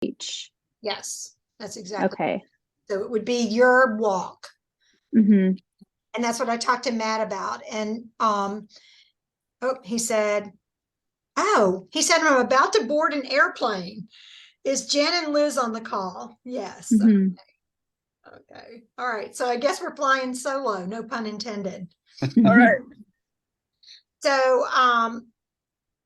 Beach. Yes, that's exactly. Okay. So it would be your walk. Mm-hmm. And that's what I talked to Matt about. And he said, I'm about to board an airplane. Is Jen and Liz on the call? Yes. Mm-hmm. Okay. All right. So I guess we're flying solo, no pun intended. All right. So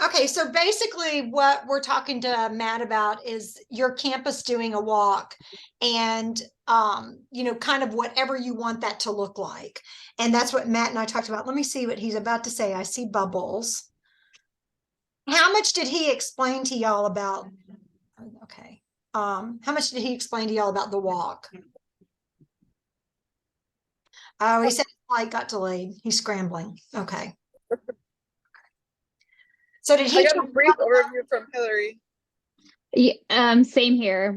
okay, so basically what we're talking to Matt about is your campus doing a walk and kind of whatever you want that to look like. And that's what Matt and I talked about. Let me see what he's about to say. I see bubbles. How much did he explain to y'all about? Okay. How much did he explain to y'all about the walk? Oh, he said his flight got delayed. He's scrambling. Okay. So did he? I got a brief overview from Hillary. Yeah, same here.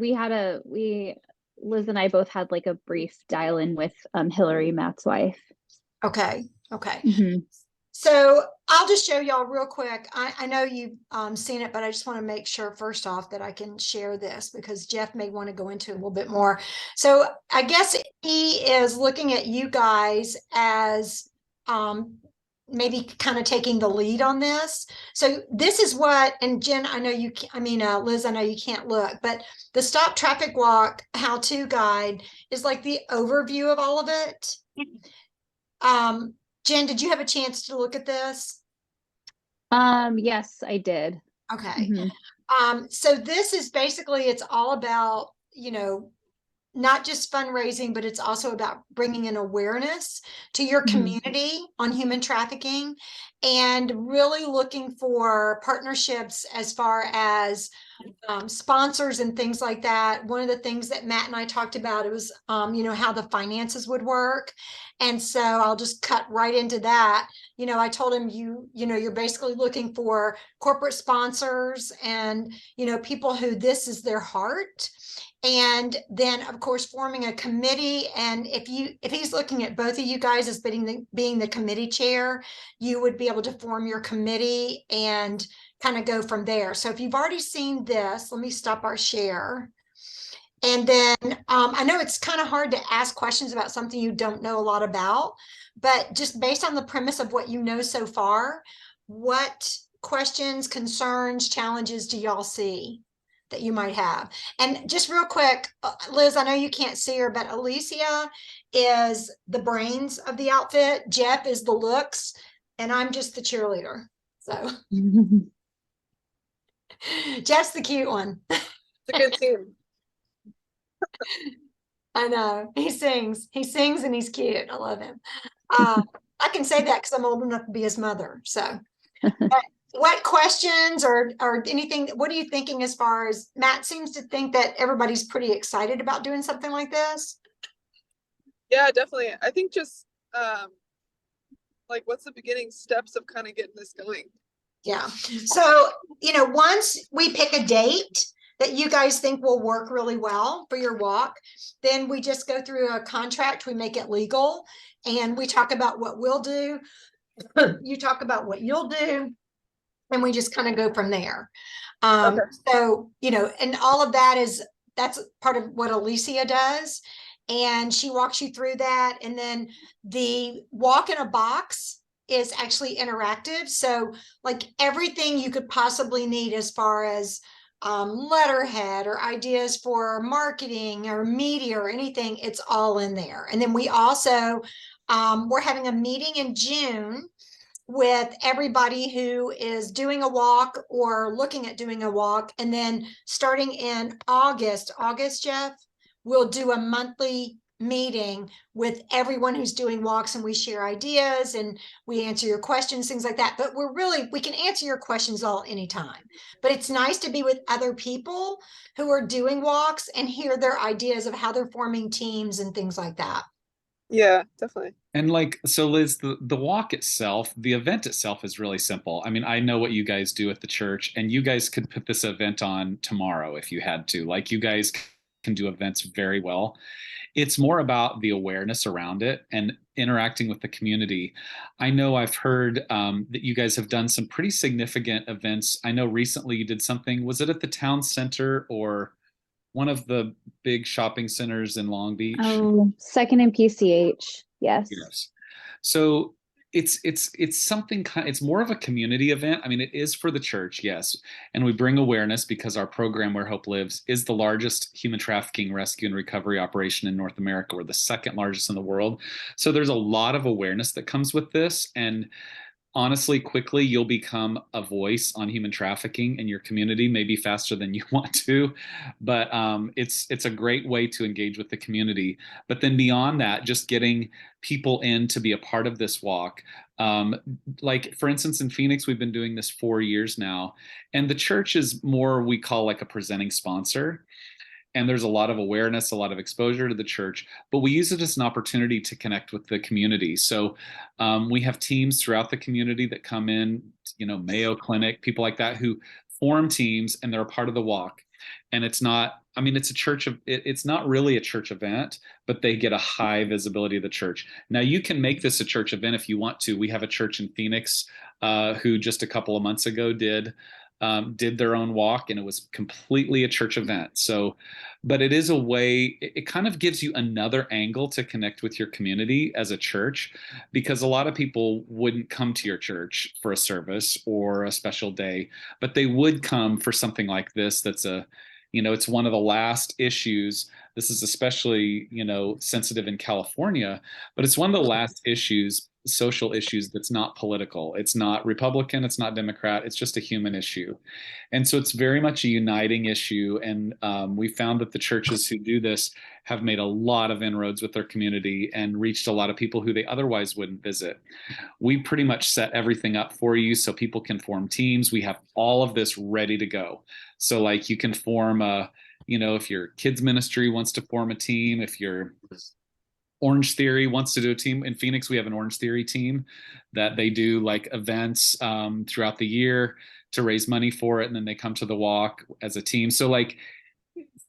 Liz and I both had like a brief dial-in with Hillary, Matt's wife. Okay. Okay. Mm-hmm. So I'll just show y'all real quick. I know you've seen it, but I just want to make sure first off that I can share this because Jeff may want to go into it a little bit more. So I guess he is looking at you guys as maybe kind of taking the lead on this. So this is what, and Jen, I know you, Liz, I know you can't look, but the Stop Traffic Walk how-to guide is like the overview of all of it. Jen, did you have a chance to look at this? Yes, I did. Okay. Mm-hmm. So this is basically, it's all about, not just fundraising, but it's also about bringing an awareness to your community on human trafficking and really looking for partnerships as far as sponsors and things like that. One of the things that Matt and I talked about, it was, how the finances would work. And so I'll just cut right into that. I told him, you're basically looking for corporate sponsors and, people who this is their heart. And then of course, forming a committee. And if he's looking at both of you guys as being the committee chair, you would be able to form your committee and kind of go from there. So if you've already seen this, let me stop our share. And then I know it's kind of hard to ask questions about something you don't know a lot about, but just based on the premise of what you know so far, what questions, concerns, challenges do y'all see that you might have? And just real quick, Liz, I know you can't see her, but Alicia is the brains of the outfit. Jeff is the looks, and I'm just the cheerleader. So Jeff's the cute one. It's a good team. I know. He sings and he's cute. I love him. I can say that because I'm old enough to be his mother. So what questions or anything, what are you thinking as far as Matt seems to think that everybody's pretty excited about doing something like this? Yeah, definitely. I think just what's the beginning steps of kind of getting this going? Yeah. So, once we pick a date that you guys think will work really well for your walk, then we just go through a contract, we make it legal, and we talk about what we'll do. You talk about what you'll do, and we just kind of go from there. Okay. So, and all of that's part of what Alicia does. And she walks you through that. And then the walk in a box is actually interactive. So like everything you could possibly need as far as letterhead or ideas for marketing or media or anything, it's all in there. And then we also, we're having a meeting in June with everybody who is doing a walk or looking at doing a walk. And then starting in August, Jeff, we'll do a monthly meeting with everyone who's doing walks, and we share ideas and we answer your questions, things like that. But we can answer your questions all anytime. But it's nice to be with other people who are doing walks and hear their ideas of how they're forming teams and things like that. Yeah, definitely. And so Liz, the walk itself, the event itself is really simple. I mean, I know what you guys do at the church, and you guys could put this event on tomorrow if you had to. Like, you guys can do events very well. It's more about the awareness around it and interacting with the community. I know I've heard that you guys have done some pretty significant events. I know recently you did something, was it at the town center or one of the big shopping centers in Long Beach. Oh, second in PCH. Yes. Yes. So it's something kind, it's more of a community event. I mean, it is for the church, yes. And we bring awareness because our program, Where Hope Lives, is the largest human trafficking rescue and recovery operation in North America. We're the second largest in the world. So there's a lot of awareness that comes with this. And honestly, quickly you'll become a voice on human trafficking in your community, maybe faster than you want to, but it's a great way to engage with the community. But then beyond that, just getting people in to be a part of this walk. Like for instance, in Phoenix, we've been doing this 4 years now, and the church is more, we call like a presenting sponsor. And there's a lot of awareness, a lot of exposure to the church, but we use it as an opportunity to connect with the community. So we have teams throughout the community that come in, Mayo Clinic, people like that, who form teams, and they're a part of the walk. And it's not, I mean, it's a church of, it's not really a church event, but they get a high visibility of the church. Now you can make this a church event if you want to. We have a church in Phoenix who just a couple of months ago did their own walk, and it was completely a church event. So, but it is a way, it kind of gives you another angle to connect with your community as a church, because a lot of people wouldn't come to your church for a service or a special day, but they would come for something like this. That's it's one of the last issues. This is especially, sensitive in California, but it's one of the last issues, social issues, that's not political. It's not Republican, it's not Democrat, it's just a human issue. And so it's very much a uniting issue. And we found that the churches who do this have made a lot of inroads with their community and reached a lot of people who they otherwise wouldn't visit. We pretty much set everything up for you so people can form teams. We have all of this ready to go. So like you can form if your kids ministry wants to form a team, if your Orange Theory wants to do a team. In Phoenix, we have an Orange Theory team that they do like events throughout the year to raise money for it. And then they come to the walk as a team. So like,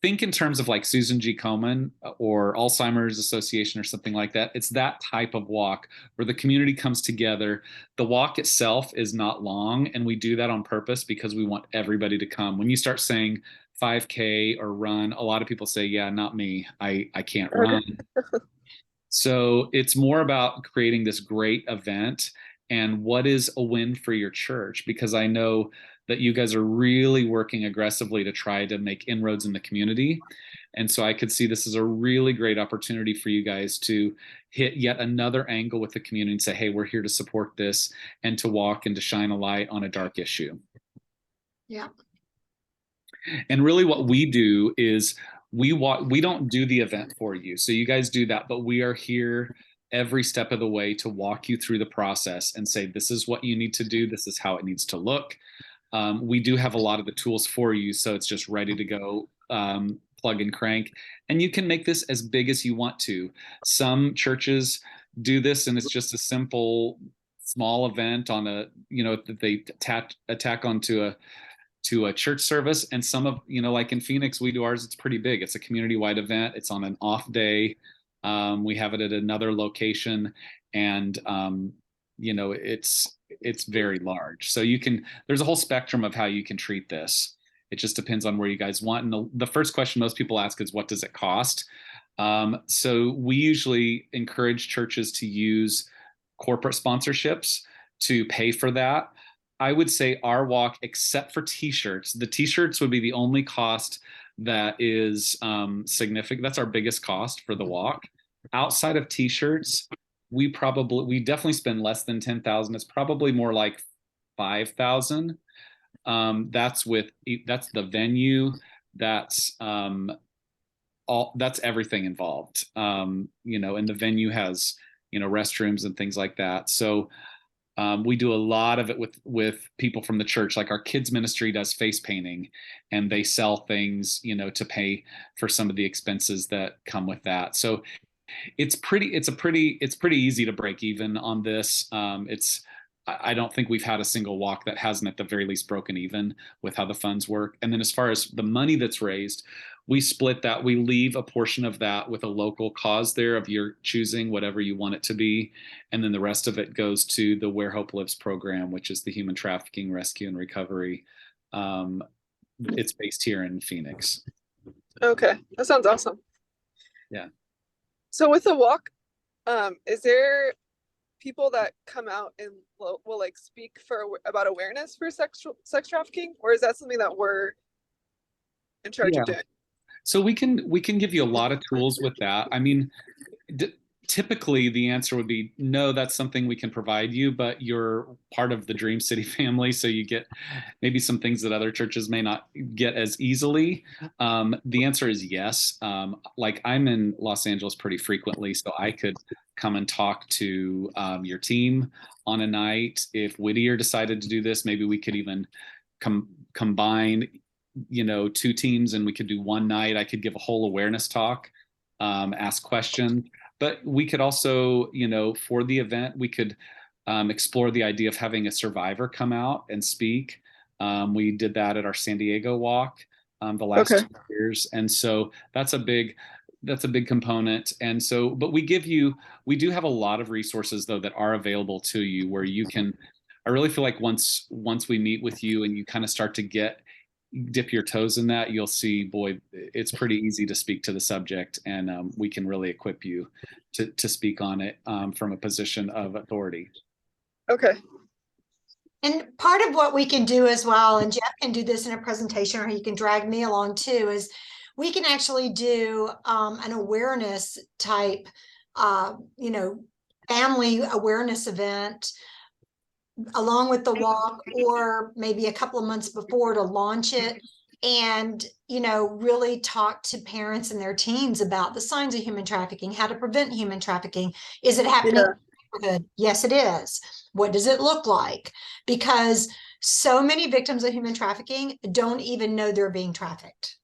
think in terms of like Susan G. Komen or Alzheimer's Association or something like that. It's that type of walk where the community comes together. The walk itself is not long, and we do that on purpose because we want everybody to come. When you start saying 5K or run, a lot of people say, yeah, not me. I can't run. So it's more about creating this great event and what is a win for your church, because I know that you guys are really working aggressively to try to make inroads in the community. And so I could see this as a really great opportunity for you guys to hit yet another angle with the community and say, hey, we're here to support this and to walk and to shine a light on a dark issue. Yeah. And really what we do is we don't do the event for you. So you guys do that, but we are here every step of the way to walk you through the process and say, this is what you need to do. This is how it needs to look. We do have a lot of the tools for you. So it's just ready to go, plug and crank. And you can make this as big as you want to. Some churches do this and it's just a simple, small event on a, that they attack onto a church service. And some of, like in Phoenix, we do ours, it's pretty big. It's a community-wide event. It's on an off day. We have it at another location, and it's very large. So there's a whole spectrum of how you can treat this. It just depends on where you guys want. And the first question most people ask is, what does it cost? So we usually encourage churches to use corporate sponsorships to pay for that. I would say our walk, except for t-shirts, the t-shirts would be the only cost that is significant. That's our biggest cost for the walk. Outside of t-shirts, we definitely spend less than 10,000. It's probably more like 5,000. That's the venue. That's everything involved. And the venue has, restrooms and things like that. So we do a lot of it with people from the church. Like our kids ministry does face painting, and they sell things, to pay for some of the expenses that come with that. So it's pretty easy to break even on this. I don't think we've had a single walk that hasn't at the very least broken even with how the funds work. And then as far as the money that's raised, we split that. We leave a portion of that with a local cause there of your choosing, whatever you want it to be. And then the rest of it goes to the Where Hope Lives program, which is the human trafficking rescue and recovery. It's based here in Phoenix. Okay, that sounds awesome. Yeah. So with the walk, is there people that come out and will like speak about awareness for sex trafficking, or is that something that we're in charge of Yeah. doing? So we can give you a lot of tools with that. I mean, typically the answer would be no, that's something we can provide you, but you're part of the Dream City family, so you get maybe some things that other churches may not get as easily. The answer is yes. Like I'm in Los Angeles pretty frequently, so I could come and talk to your team on a night. If Whittier decided to do this, maybe we could even combine, two teams, and we could do one night. I could give a whole awareness talk, ask questions, but we could also, for the event, we could explore the idea of having a survivor come out and speak. We did that at our San Diego walk the last Okay. 2 years, and so that's a big component. And so, but we do have a lot of resources though that are available to you where you can. I really feel like once we meet with you and you kind of start to dip your toes in that, you'll see, boy, it's pretty easy to speak to the subject, and we can really equip you to speak on it from a position of authority. Okay. And part of what we can do as well, and Jeff can do this in a presentation, or he can drag me along too, is we can actually do an awareness type, family awareness event along with the walk, or maybe a couple of months before to launch it, and really talk to parents and their teens about the signs of human trafficking, how to prevent human trafficking. Is it happening in the neighborhood? Yes, it is. What does it look like? Because so many victims of human trafficking don't even know they're being trafficked.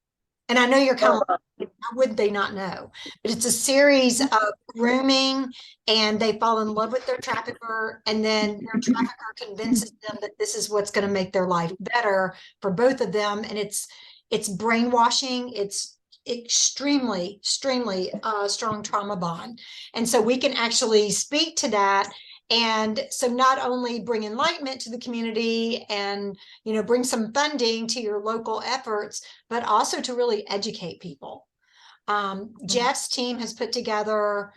And I know you're kind of like, how would they not know? But it's a series of grooming, and they fall in love with their trafficker, and then their trafficker convinces them that this is what's going to make their life better for both of them. And it's brainwashing. It's extremely strong trauma bond. And so we can actually speak to that. And so not only bring enlightenment to the community and bring some funding to your local efforts, but also to really educate people. Jeff's team has put together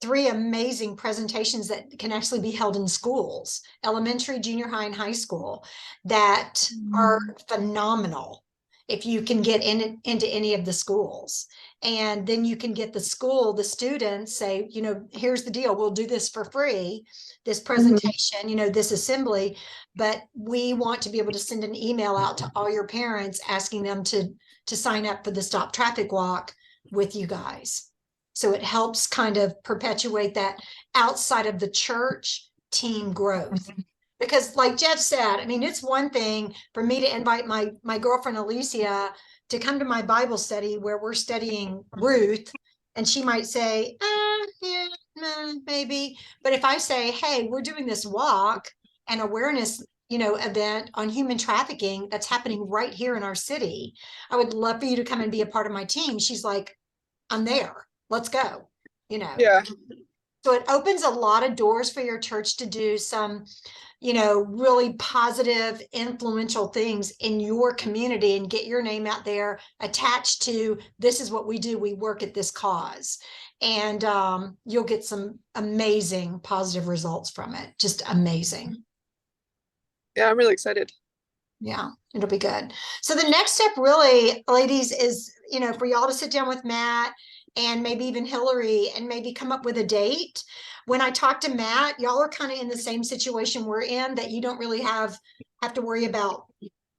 3 amazing presentations that can actually be held in schools, elementary, junior high, and high school, that are phenomenal if you can get into any of the schools. And then you can get the students say, here's the deal, we'll do this for free, this presentation, this assembly, but we want to be able to send an email out to all your parents asking them to sign up for the Stop Traffic Walk with you guys. So it helps kind of perpetuate that outside of the church team growth. Because like Jeff said, I mean, it's one thing for me to invite my girlfriend Alicia to come to my Bible study where we're studying Ruth, and she might say, yeah, maybe. But if I say, hey, we're doing this walk and awareness event on human trafficking that's happening right here in our city, I would love for you to come and be a part of my team. She's like, I'm there. Let's go. Yeah. So it opens a lot of doors for your church to do some, really positive, influential things in your community and get your name out there attached to, this is what we do. We work at this cause. And you'll get some amazing positive results from it. Just amazing. Yeah, I'm really excited. Yeah, it'll be good. So the next step really, ladies, is, for y'all to sit down with Matt and maybe even Hillary and maybe come up with a date. When I talk to Matt, y'all are kind of in the same situation we're in, that you don't really have to worry about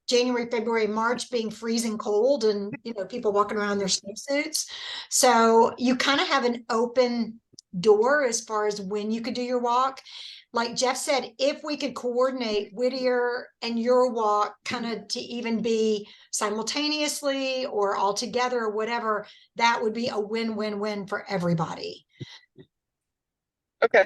January, February, March being freezing cold and, people walking around in their snowsuits. So you kind of have an open door as far as when you could do your walk. Like Jeff said, if we could coordinate Whittier and your walk kind of to even be simultaneously or all together or whatever, that would be a win-win-win for everybody. Okay.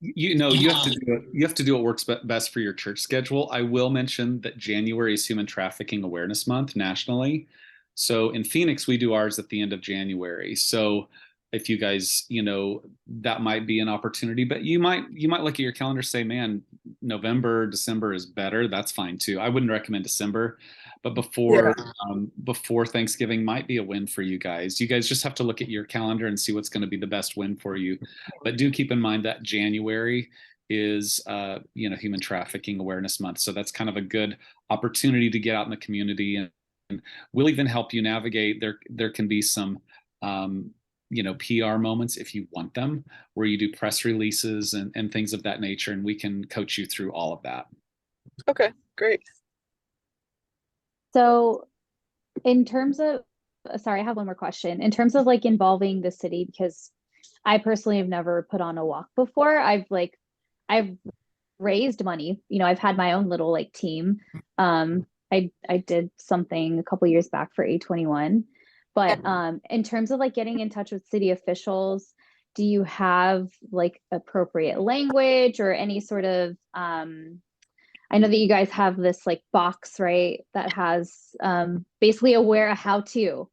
You have to do what works best for your church schedule. I will mention that January is Human Trafficking Awareness Month nationally. So in Phoenix, we do ours at the end of January. So if you guys, that might be an opportunity, but you might look at your calendar, say, man, November, December is better. That's fine too. I wouldn't recommend December, but before Thanksgiving might be a win for you guys. You guys just have to look at your calendar and see what's going to be the best win for you. But do keep in mind that January is Human Trafficking Awareness Month. So that's kind of a good opportunity to get out in the community, and we'll even help you navigate. There can be some PR moments if you want them, where you do press releases and things of that nature, and we can coach you through all of that. Okay, great. So in terms of, sorry, I have one more question. In terms of like involving the city, because I personally have never put on a walk before. I've raised money. I've had my own little like team. I did something a couple years back for A21. But in terms of like getting in touch with city officials, do you have like appropriate language or any sort of I know that you guys have this like box, right, that has basically a how-to.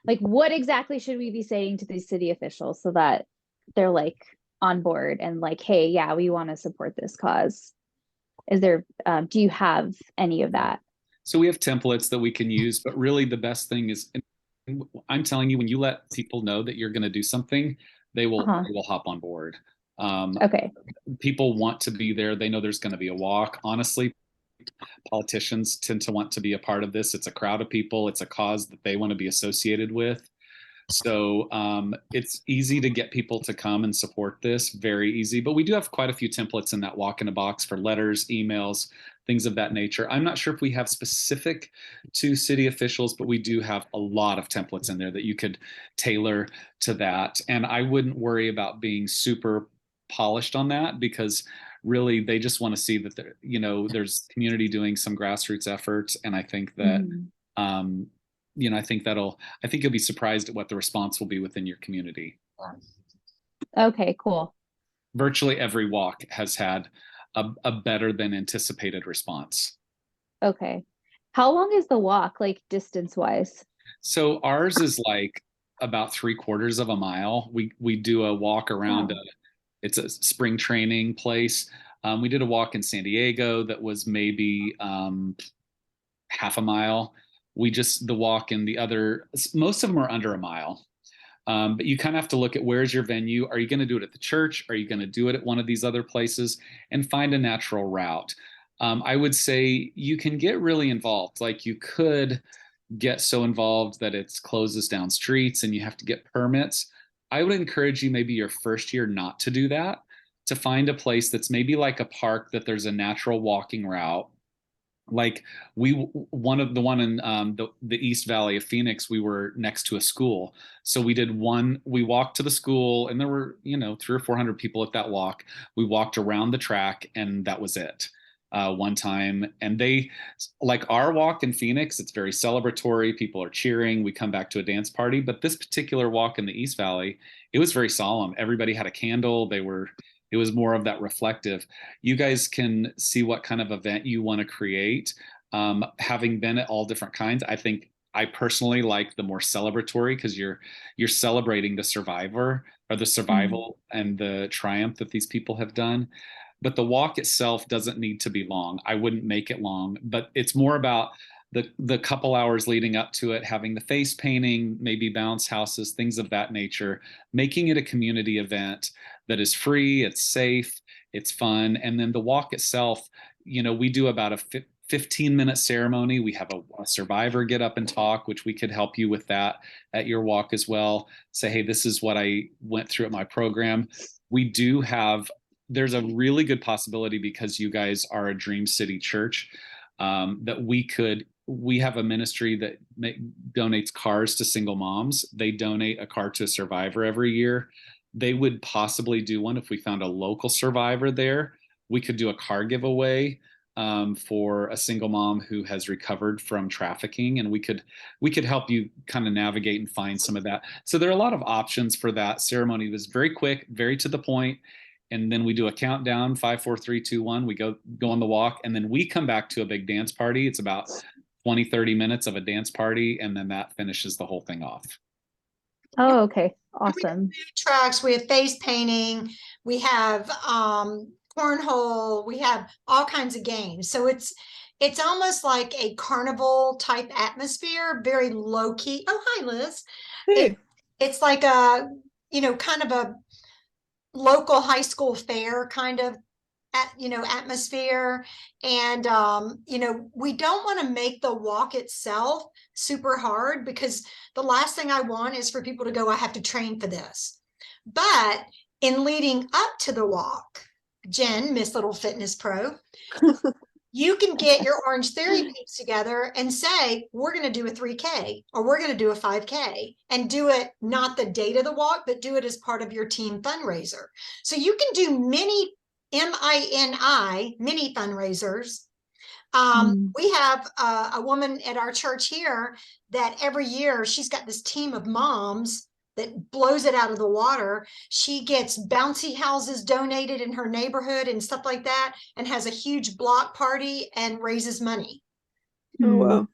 Like, what exactly should we be saying to these city officials so that they're like on board and like, hey, yeah, we want to support this cause? Is there, do you have any of that? So we have templates that we can use, but really the best thing is, I'm telling you, when you let people know that you're going to do something, they will hop on board. Okay. People want to be there. They know there's going to be a walk. Honestly, politicians tend to want to be a part of this. It's a crowd of people. It's a cause that they want to be associated with. So it's easy to get people to come and support this, very easy. But we do have quite a few templates in that walk in a box for letters, emails, things of that nature. I'm not sure if we have specific to city officials, but we do have a lot of templates in there that you could tailor to that. And I wouldn't worry about being super polished on that, because really they just want to see that there's community doing some grassroots efforts. And I think that I think you'll be surprised at what the response will be within your community. Okay, cool. Virtually every walk has had a better than anticipated response. Okay. How long is the walk, like distance wise? So ours is like about 3/4 of a mile. We do a walk around it's a spring training place. We did a walk in San Diego that was maybe half a mile. The walk in the other, most of them are under a mile. But you kind of have to look at, where's your venue? Are you going to do it at the church? Are you going to do it at one of these other places? And find a natural route. I would say you can get really involved. Like, you could get so involved that it closes down streets and you have to get permits. I would encourage you, maybe your first year, not to do that, to find a place that's maybe like a park that there's a natural walking route. Like one in the East Valley of Phoenix, we were next to a school. So we walked to the school, and there were, 300 or 400 people at that walk. We walked around the track, and that was it. One time, and they, like our walk in Phoenix, it's very celebratory. People are cheering. We come back to a dance party. But this particular walk in the East Valley, it was very solemn. Everybody had a candle. It was more of that reflective. You guys can see what kind of event you want to create. Having been at all different kinds, I think I personally like the more celebratory, because you're celebrating the survivor, or the survival and the triumph that these people have done. But the walk itself doesn't need to be long. I wouldn't make it long, but it's more about the couple hours leading up to it, having the face painting, maybe bounce houses, things of that nature, making it a community event that is free, it's safe, it's fun. And then the walk itself, we do about a 15-minute ceremony. We have a survivor get up and talk, which we could help you with that at your walk as well. Say, hey, this is what I went through at my program. There's a really good possibility, because you guys are a Dream City church, that we have a ministry that donates cars to single moms. They donate a car to a survivor every year. They would possibly do one if we found a local survivor there. We could do a car giveaway for a single mom who has recovered from trafficking, and we could help you kind of navigate and find some of that. So there are a lot of options for that ceremony. It was very quick, very to the point. And then we do a countdown, 5, 4, 3, 2, 1. We go on the walk, and then we come back to a big dance party. It's about 20, 30 minutes of a dance party, and then that finishes the whole thing off. Oh, okay. Awesome. We have tracks, we have face painting, we have cornhole, we have all kinds of games. So it's almost like a carnival type atmosphere, very low key. Oh, hi, Liz. Hey. It's like a, kind of a local high school fair kind of atmosphere. And we don't want to make the walk itself super hard, because the last thing I want is for people to go, I have to train for this. But in leading up to the walk, Jen, Miss Little Fitness Pro, you can get your Orange Theory peeps together and say, we're going to do a 3K or we're going to do a 5K, and do it not the date of the walk, but do it as part of your team fundraiser. So you can do mini mini fundraisers. We have a woman at our church here that every year she's got this team of moms that blows it out of the water. She gets bouncy houses donated in her neighborhood and stuff like that, and has a huge block party and raises money. Oh, wow.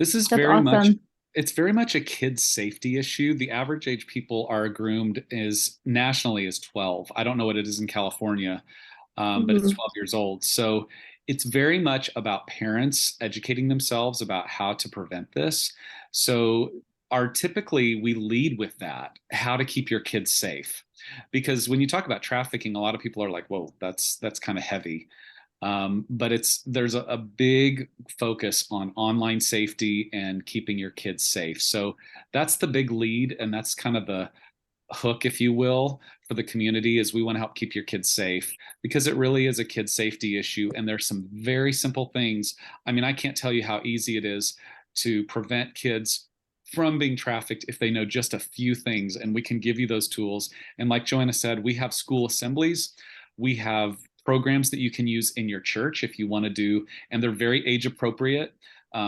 This is That's very much, awesome. it's very much a kid's safety issue. The average age people are groomed is nationally is 12. I don't know what it is in California, but it's 12 years old. So it's very much about parents educating themselves about how to prevent this. So typically we lead with that, how to keep your kids safe. Because when you talk about trafficking, a lot of people are like, whoa, that's kind of heavy. But there's a big focus on online safety and keeping your kids safe. So that's the big lead, and that's kind of the hook, if you will, for the community, is we want to help keep your kids safe, because it really is a kid safety issue. And there's some very simple things. I mean, I can't tell you how easy it is to prevent kids from being trafficked if they know just a few things, and we can give you those tools. And like Joanna said, we have school assemblies, we have programs that you can use in your church if you want to do, and they're very age appropriate.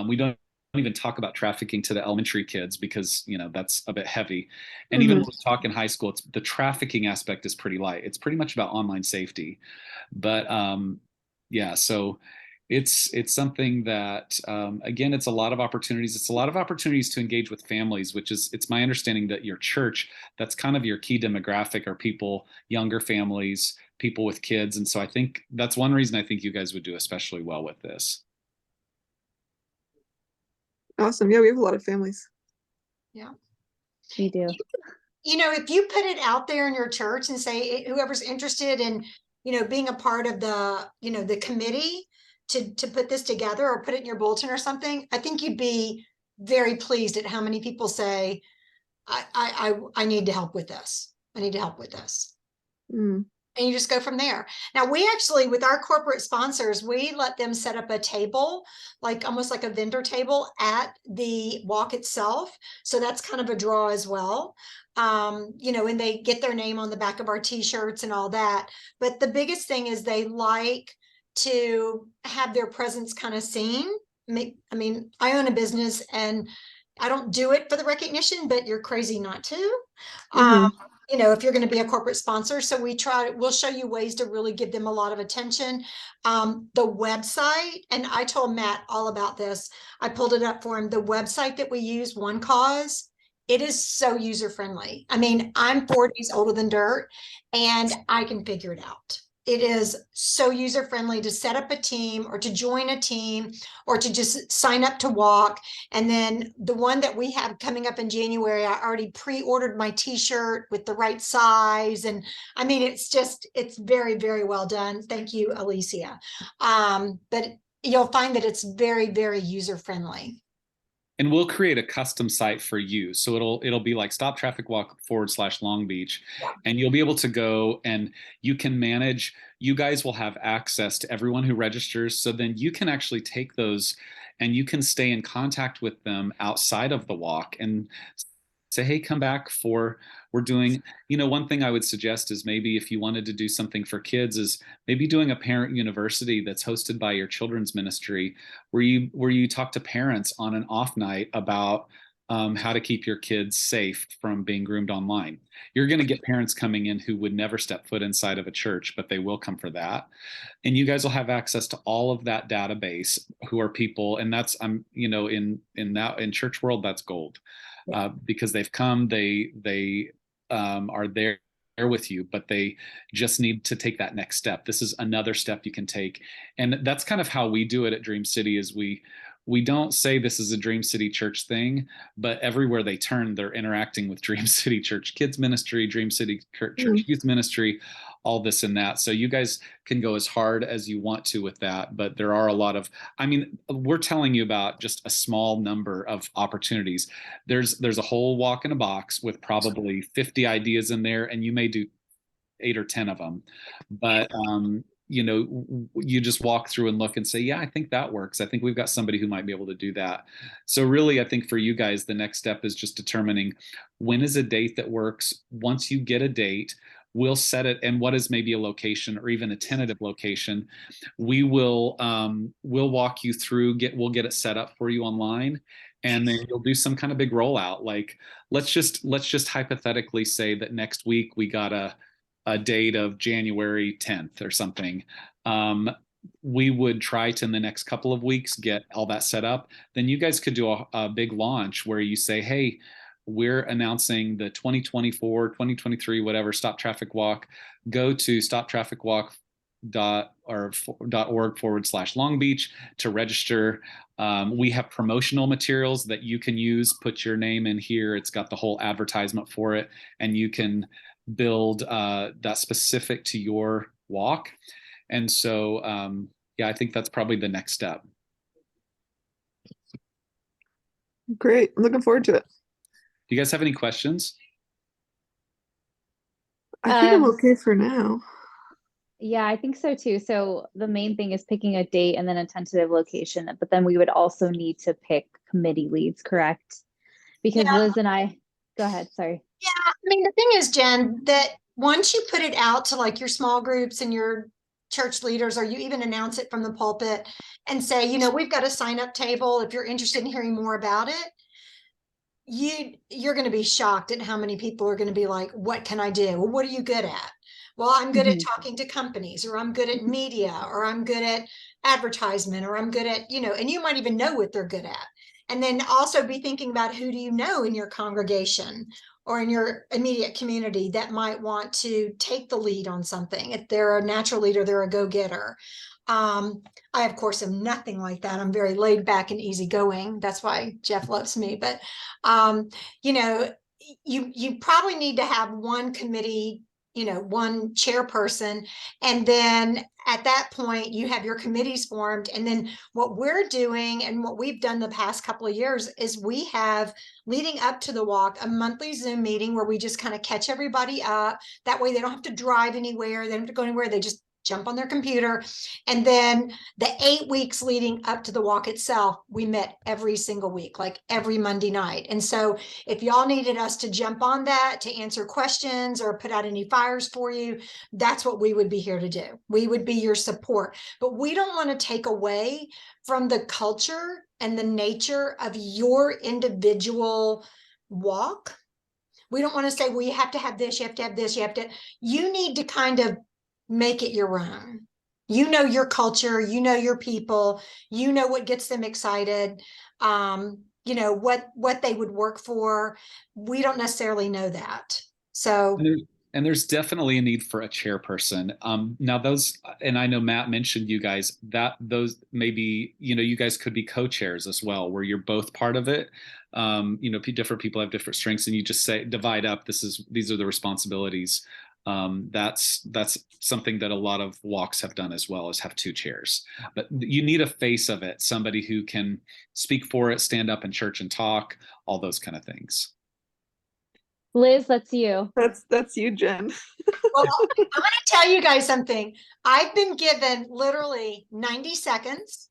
We don't even talk about trafficking to the elementary kids, because that's a bit heavy. And even when we talk in high school, the trafficking aspect is pretty light. It's pretty much about online safety. But yeah, so it's something that again, it's a lot of opportunities. It's a lot of opportunities to engage with families, which is, it's my understanding that your church, that's kind of your key demographic, are people, younger families, people with kids. And so I think that's one reason I think you guys would do especially well with this. Awesome. Yeah, we have a lot of families. Yeah. We do. If you put it out there in your church and say, whoever's interested in, being a part of the committee to put this together, or put it in your bulletin or something, I think you'd be very pleased at how many people say, I need to help with this. I need to help with this. And you just go from there. Now, we actually, with our corporate sponsors, we let them set up a table, like almost like a vendor table at the walk itself. So that's kind of a draw as well. And they get their name on the back of our t-shirts and all that. But the biggest thing is they like to have their presence kind of seen. I mean, I own a business and I don't do it for the recognition, but you're crazy not to. If you're going to be a corporate sponsor. So we'll show you ways to really give them a lot of attention. The website, and I told Matt all about this. I pulled it up for him. The website that we use, One Cause, it is so user-friendly. I mean, I'm 4 days older than dirt, and I can figure it out. It is so user-friendly to set up a team, or to join a team, or to just sign up to walk. And then the one that we have coming up in January, I already pre-ordered my t-shirt with the right size. And I mean, it's very, very well done. Thank you, Alicia. But you'll find that it's very, very user-friendly. And we'll create a custom site for you. So it'll be like Stop Traffic Walk / Long Beach. Yeah. And you'll be able to go and you can manage, you guys will have access to everyone who registers. So then you can actually take those and you can stay in contact with them outside of the walk and say, hey, come back we're doing, one thing I would suggest is, maybe if you wanted to do something for kids, is maybe doing a parent university that's hosted by your children's ministry, where you talk to parents on an off night about how to keep your kids safe from being groomed online. You're going to get parents coming in who would never step foot inside of a church, but they will come for that. And you guys will have access to all of that database, who are people, and that's, in church world, that's gold. Because they've come, they are there with you, but they just need to take that next step. This is another step you can take. And that's kind of how we do it at Dream City is we don't say this is a Dream City Church thing, but everywhere they turn, they're interacting with Dream City Church Kids Ministry, Dream City Church Youth Ministry, all this and that. So you guys can go as hard as you want to with that, but there are a lot of, I mean, we're telling you about just a small number of opportunities. There's a whole walk in a box with probably 50 ideas in there, and you may do 8 or 10 of them, but you know, you just walk through and look and say, yeah, I think that works. I think we've got somebody who might be able to do that. So really, I think for you guys, the next step is just determining when is a date that works. Once you get a date, we'll set it, and what is maybe a location or even a tentative location. We'll walk you through, we'll get it set up for you online, and then you'll do some kind of big rollout. Like let's just hypothetically say that next week we got a date of January 10th or something. We would try to, in the next couple of weeks, get all that set up. Then you guys could do a big launch where you say, hey, we're announcing the 2024, 2023, whatever, Stop Traffic Walk. Go to stoptrafficwalk.org/Long Beach to register. We have promotional materials that you can use. Put your name in here. It's got the whole advertisement for it, and you can build that specific to your walk. And so, yeah, I think that's probably the next step. Great. I'm looking forward to it. Do you guys have any questions? I think I'm okay for now. Yeah, I think so too. So the main thing is picking a date and then a tentative location, but then we would also need to pick committee leads, correct? Because Liz and I, go ahead, sorry. Yeah, I mean, the thing is, Jen, that once you put it out to like your small groups and your church leaders, or you even announce it from the pulpit and say, you know, we've got a sign up table if you're interested in hearing more about it, you're going to be shocked at how many people are going to be like, what can I do? Well, what are you good at? Well, I'm good at talking to companies, or I'm good at media, or I'm good at advertisement, or I'm good at, you know, and you might even know what they're good at. And then also be thinking about who do you know in your congregation or in your immediate community that might want to take the lead on something. If they're a natural leader, they're a go-getter. I, of course, am nothing like that. I'm very laid back and easygoing. That's why Jeff loves me. But, you know, you probably need to have one committee, you know, one chairperson. And then at that point, you have your committees formed. And then what we're doing and what we've done the past couple of years is we have, leading up to the walk, a monthly Zoom meeting where we just kind of catch everybody up. That way they don't have to drive anywhere. They don't have to go anywhere. They just jump on their computer. And then the 8 weeks leading up to the walk itself, we met every single week, like every Monday night. And so if y'all needed us to jump on that to answer questions or put out any fires for you, that's what we would be here to do. We would be your support. But we don't want to take away from the culture and the nature of your individual walk. We don't want to say, well, you have to have this, you have to have this, you need to kind of make it your own. You know your culture, you know your people, you know what gets them excited, you know what they would work for. We don't necessarily know that. So and there's definitely a need for a chairperson. Now those, and I know Matt mentioned you guys, that those maybe, you know, you guys could be co-chairs as well, where you're both part of it. You know, different people have different strengths, and you just say, divide up, these are the responsibilities. That's something that a lot of walks have done as well, is have 2 chairs. But you need a face of it, somebody who can speak for it, stand up in church and talk, all those kind of things. Liz, that's you. That's you, Jen. well, I'm going to tell you guys something. I've been given literally 90 seconds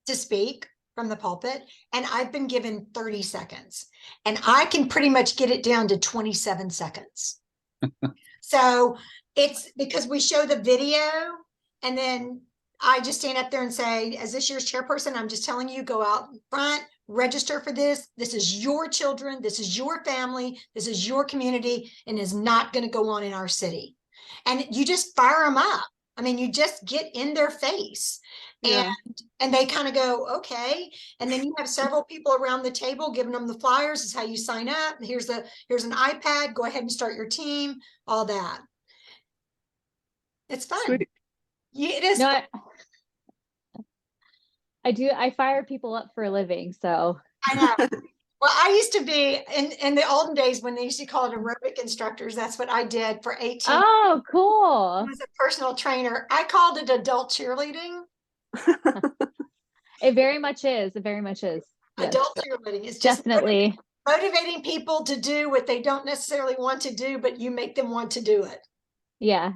to speak from the pulpit, and I've been given 30 seconds, and I can pretty much get it down to 27 seconds. So it's because we show the video, and then I just stand up there and say, as this year's chairperson, I'm just telling you, go out front, register for this. This is your children. This is your family. This is your community, and is not going to go on in our city. And you just fire them up. I mean, you just get in their face. Yeah. And they kind of go, okay. And then you have several people around the table giving them the flyers. This is how you sign up. Here's an iPad. Go ahead and start your team. All that. It's fun. Sweet. Yeah, it is. No, fun. I fire people up for a living, so I know. Well, I used to be in the olden days when they used to call it aerobic instructors. That's what I did for 18 oh, cool. I was a personal trainer. I called it adult cheerleading. It very much is. It very much is. Yes, Adult cheerleading is just definitely. motivating people to do what they don't necessarily want to do, but you make them want to do it. Yeah.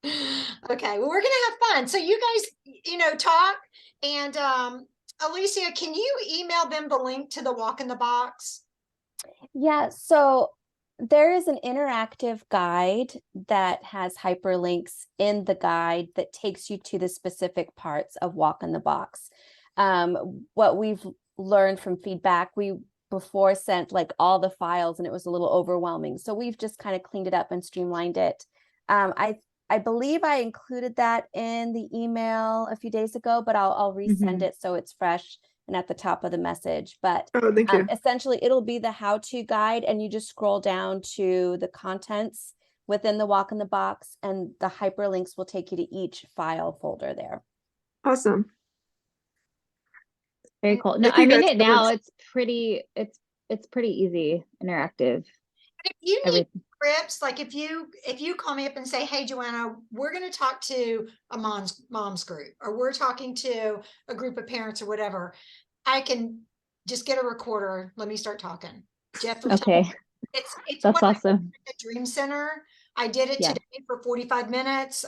Okay, well, we're gonna have fun. So you guys, talk. And Alicia, can you email them the link to the walk in the box? Yeah, so there is an interactive guide that has hyperlinks in the guide that takes you to the specific parts of Walk in the Box. What we've learned from feedback, we before sent like all the files and it was a little overwhelming. So we've just kind of cleaned it up and streamlined it. I believe I included that in the email a few days ago, but I'll resend it so it's fresh and at the top of the message. But Oh, thank you. essentially it'll be the how-to guide, and you just scroll down to the contents within the Walk in the Box, and the hyperlinks will take you to each file folder there. Awesome. Very cool. No, Thank you I'm in guys it so now. much. It's pretty easy, interactive. If you need Everything. scripts, like if you call me up and say, hey, Joanna, we're going to talk to a mom's group, or we're talking to a group of parents or whatever, I can just get a recorder. Let me start talking. Jeff, Okay. it's That's what I awesome. did at Dream Center. I did it Yeah. today for 45 minutes.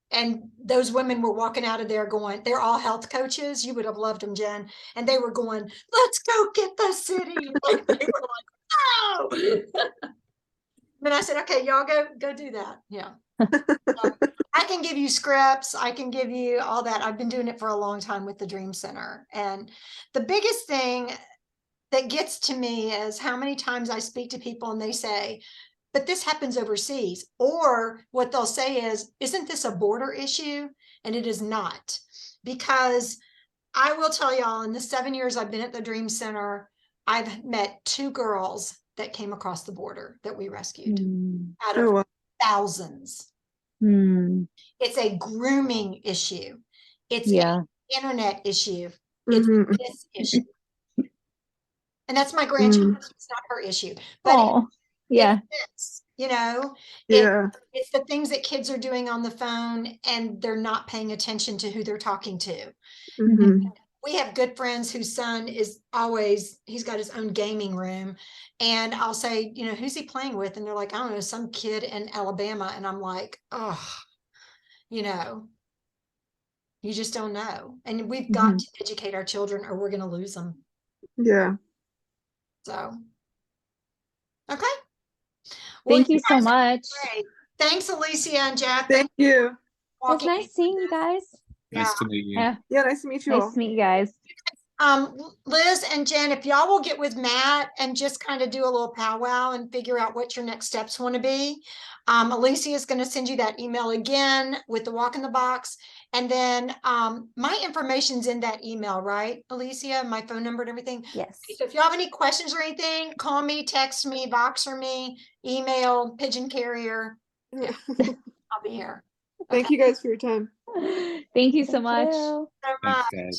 And those women were walking out of there going, they're all health coaches. You would have loved them, Jen. And they were going, let's go get the city. Like, they were like, oh. Then I said, okay, y'all go do that. Yeah. I can give you scripts. I can give you all that. I've been doing it for a long time with the Dream Center. And the biggest thing that gets to me is how many times I speak to people and they say, but this happens overseas. Or what they'll say is, isn't this a border issue? And it is not. Because I will tell y'all, in the 7 years I've been at the Dream Center, I've met 2 girls that came across the border that we rescued out of Oh, wow. thousands. It's a grooming issue. It's an internet issue. It's this issue. And that's my grandchild. It's not her issue. But it's, it's the things that kids are doing on the phone and they're not paying attention to who they're talking to. We have good friends whose son is always, he's got his own gaming room. And I'll say, who's he playing with? And they're like, I don't know, some kid in Alabama. And I'm like, oh, you just don't know. And we've got to educate our children or we're going to lose them. Yeah. So, okay. Thank you so much. Great. Thanks, Alicia and Jeff. Thank you. It was nice seeing you guys. Nice to meet you. Yeah. Nice to meet you all. Nice to meet you guys. Liz and Jen, if y'all will get with Matt and just kind of do a little powwow and figure out what your next steps want to be. Alicia is going to send you that email again with the Walk in the Box. And then my information's in that email, right, Alicia? My phone number and everything? Yes. So if y'all have any questions or anything, call me, text me, Voxer me, email, pigeon carrier. Yeah, I'll be here. Thank you guys for your time. Thank you so much. So Thanks, much. guys.